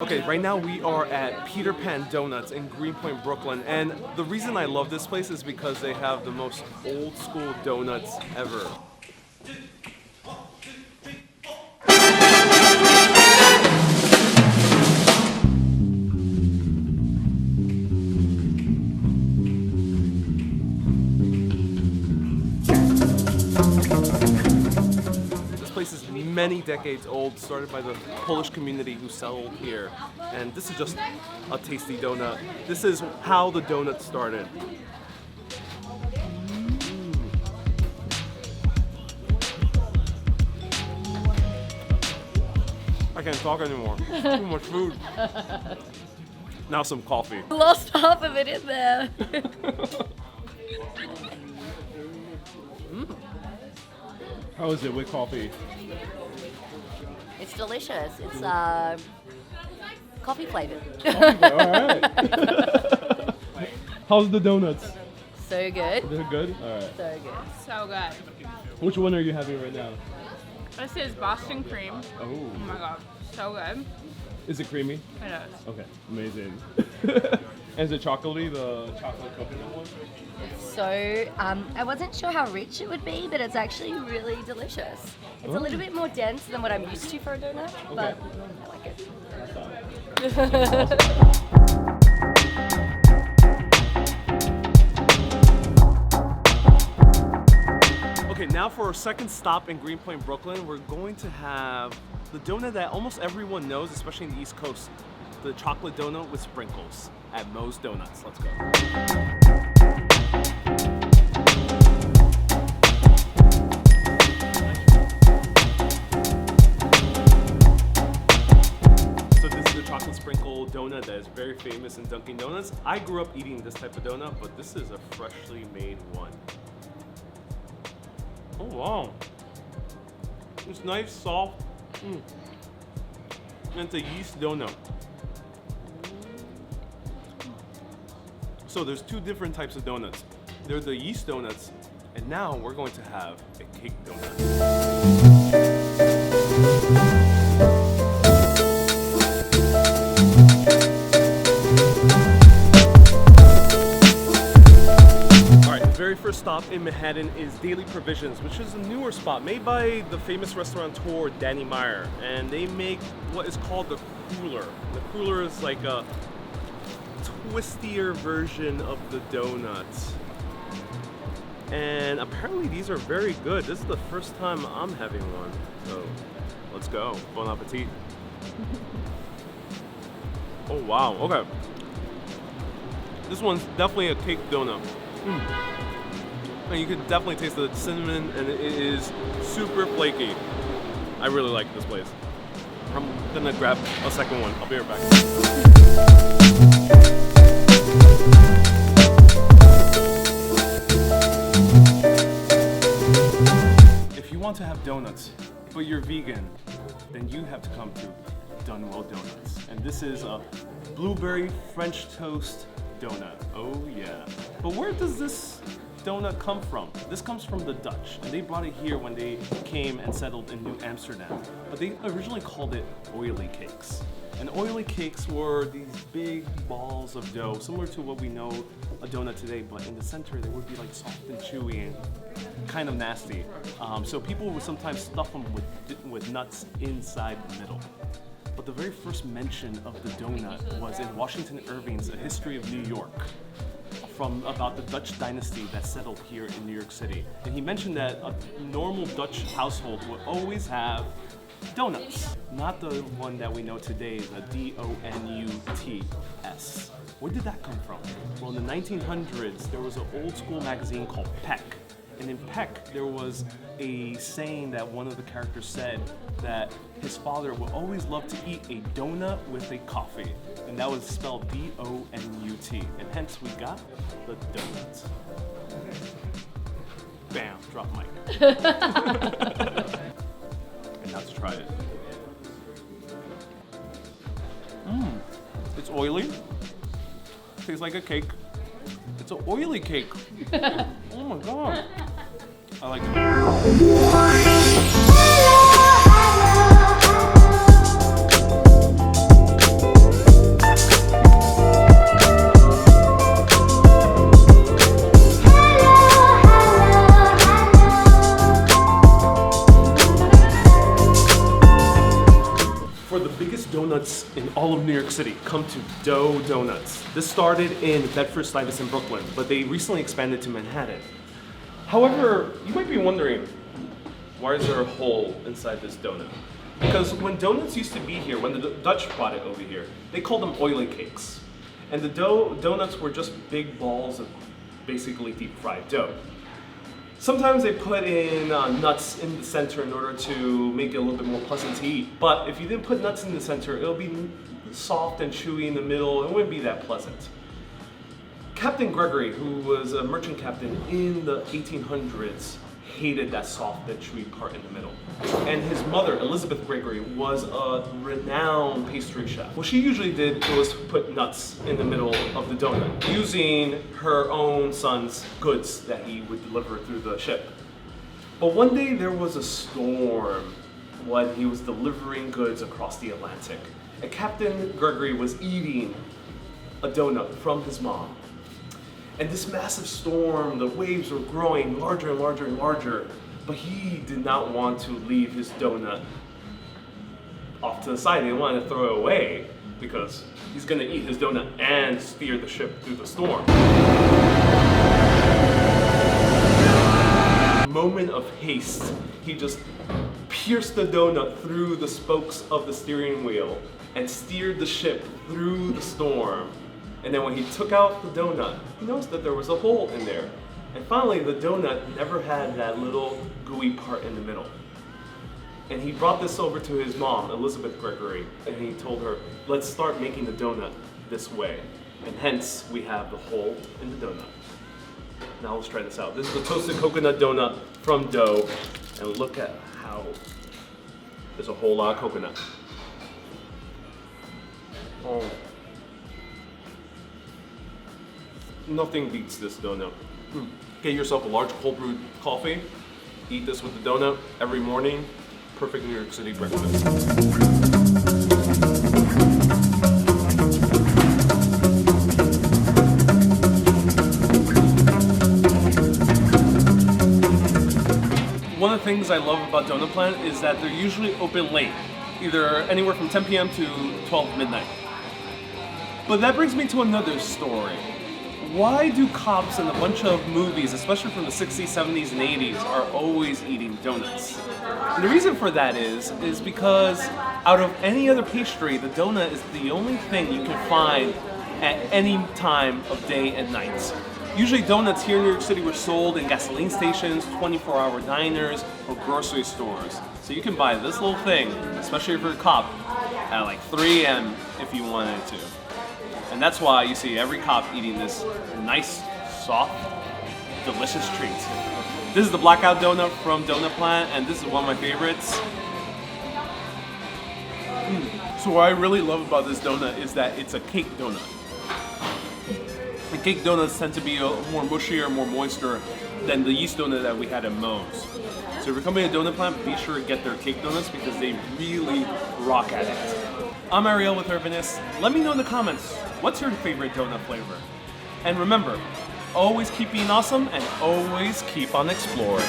Okay, right now we are at Peter Pan Donuts in Greenpoint, Brooklyn, and the reason I love this place is because they have the most old school donuts ever. This place is many decades old, started by the Polish community who settled here. And this is just a tasty donut. This is how the donut started. I can't talk anymore. Too much food. Now some coffee. Lost half of it in there. How is it with coffee? It's delicious. It's coffee flavored. Alright. How's the donuts? So good. They're good? Alright. So good. So good. Which one are you having right now? This is Boston cream. Oh. Oh my god, so good. Is it creamy? It is. Okay, amazing. And is it chocolatey, the chocolate coconut one? So I wasn't sure how rich it would be, but it's actually really delicious. It's a little bit more dense than what I'm used to for a donut, but I like it. Okay, now for our second stop in Greenpoint, Brooklyn, we're going to have the donut that almost everyone knows, especially in the East Coast, the chocolate donut with sprinkles at Moe's Donuts. Let's go. So this is the chocolate sprinkle donut that is very famous in Dunkin Donuts. I grew up eating this type of donut, but this is a freshly made one. Oh wow. It's nice, soft. And it's a yeast donut. So there's two different types of donuts. They're the yeast donuts, and now we're going to have a cake donut. Very first stop in Manhattan is Daily Provisions, which is a newer spot made by the famous restaurateur Danny Meyer, and they make what is called the cruller. The cruller is like a twistier version of the donuts, and apparently these are very good. This is the first time I'm having one, so let's go. Bon appetit. Oh wow, okay. This one's definitely a cake donut. And you can definitely taste the cinnamon, and it is super flaky. I really like this place. I'm gonna grab a second one. I'll be right back. If you want to have donuts, but you're vegan, then you have to come to Dunwell Donuts. And this is a blueberry French toast donut. Oh yeah. But where does this donut come from? This comes from the Dutch, and they brought it here when they came and settled in New Amsterdam. But they originally called it oily cakes. And oily cakes were these big balls of dough, similar to what we know a donut today, but in the center they would be like soft and chewy and kind of nasty. So people would sometimes stuff them with nuts inside the middle. But the very first mention of the donut was in Washington Irving's A History of New York, from about the Dutch dynasty that settled here in New York City. And he mentioned that a normal Dutch household would always have donuts, not the one that we know today, the D-O-N-U-T-S. Where did that come from? Well, in the 1900s, there was an old school magazine called Peck. And in Peck, there was a saying that one of the characters said that his father would always love to eat a donut with a coffee. And that was spelled D-O-N-U-T. And hence we got the donuts. Bam, drop mic. And now to try it. It's oily. Tastes like a cake. It's an oily cake. Oh my god. I like it. donuts in all of New York City, come to Doe Donuts. This started in Bedford-Stuyvesant, Brooklyn, but they recently expanded to Manhattan. However, you might be wondering, why is there a hole inside this donut? Because when donuts used to be here, when the Dutch brought it over here, they called them oily cakes. And the donuts were just big balls of basically deep fried dough. Sometimes they put in nuts in the center in order to make it a little bit more pleasant to eat. But if you didn't put nuts in the center, it'll be soft and chewy in the middle. It wouldn't be that pleasant. Captain Gregory, who was a merchant captain in the 1800s, hated that soft and chewy part in the middle. And his mother, Elizabeth Gregory, was a renowned pastry chef. What she usually did was put nuts in the middle of the donut, using her own son's goods that he would deliver through the ship. But one day there was a storm when he was delivering goods across the Atlantic. And Captain Gregory was eating a donut from his mom. And this massive storm, the waves were growing larger and larger and larger, but he did not want to leave his donut off to the side. He didn't want to throw it away because he's going to eat his donut and steer the ship through the storm. Moment of haste, he just pierced the donut through the spokes of the steering wheel and steered the ship through the storm. And then when he took out the donut, he noticed that there was a hole in there. And finally, the donut never had that little gooey part in the middle. And he brought this over to his mom, Elizabeth Gregory, and he told her, let's start making the donut this way. And hence, we have the hole in the donut. Now let's try this out. This is the toasted coconut donut from Doe. And look at how there's a whole lot of coconut. Oh. Nothing beats this donut. Get yourself a large cold brewed coffee, eat this with the donut every morning. Perfect New York City breakfast. One of the things I love about Donut Plant is that they're usually open late, either anywhere from 10 p.m. to 12 midnight. But that brings me to another story. Why do cops in a bunch of movies, especially from the 60s, 70s, and 80s, are always eating donuts? And the reason for that is because out of any other pastry, the donut is the only thing you can find at any time of day and night. Usually donuts here in New York City were sold in gasoline stations, 24-hour diners, or grocery stores. So you can buy this little thing, especially if you're a cop, at like 3 a.m. if you wanted to. And that's why you see every cop eating this nice, soft, delicious treat. This is the blackout donut from Donut Plant, and this is one of my favorites. So what I really love about this donut is that it's a cake donut. And cake donuts tend to be more mushier, more moister than the yeast donut that we had at Moe's. So if you're coming to Donut Plant, be sure to get their cake donuts because they really rock at it. I'm Ariel with Urbanist. Let me know in the comments, what's your favorite donut flavor? And remember, always keep being awesome and always keep on exploring.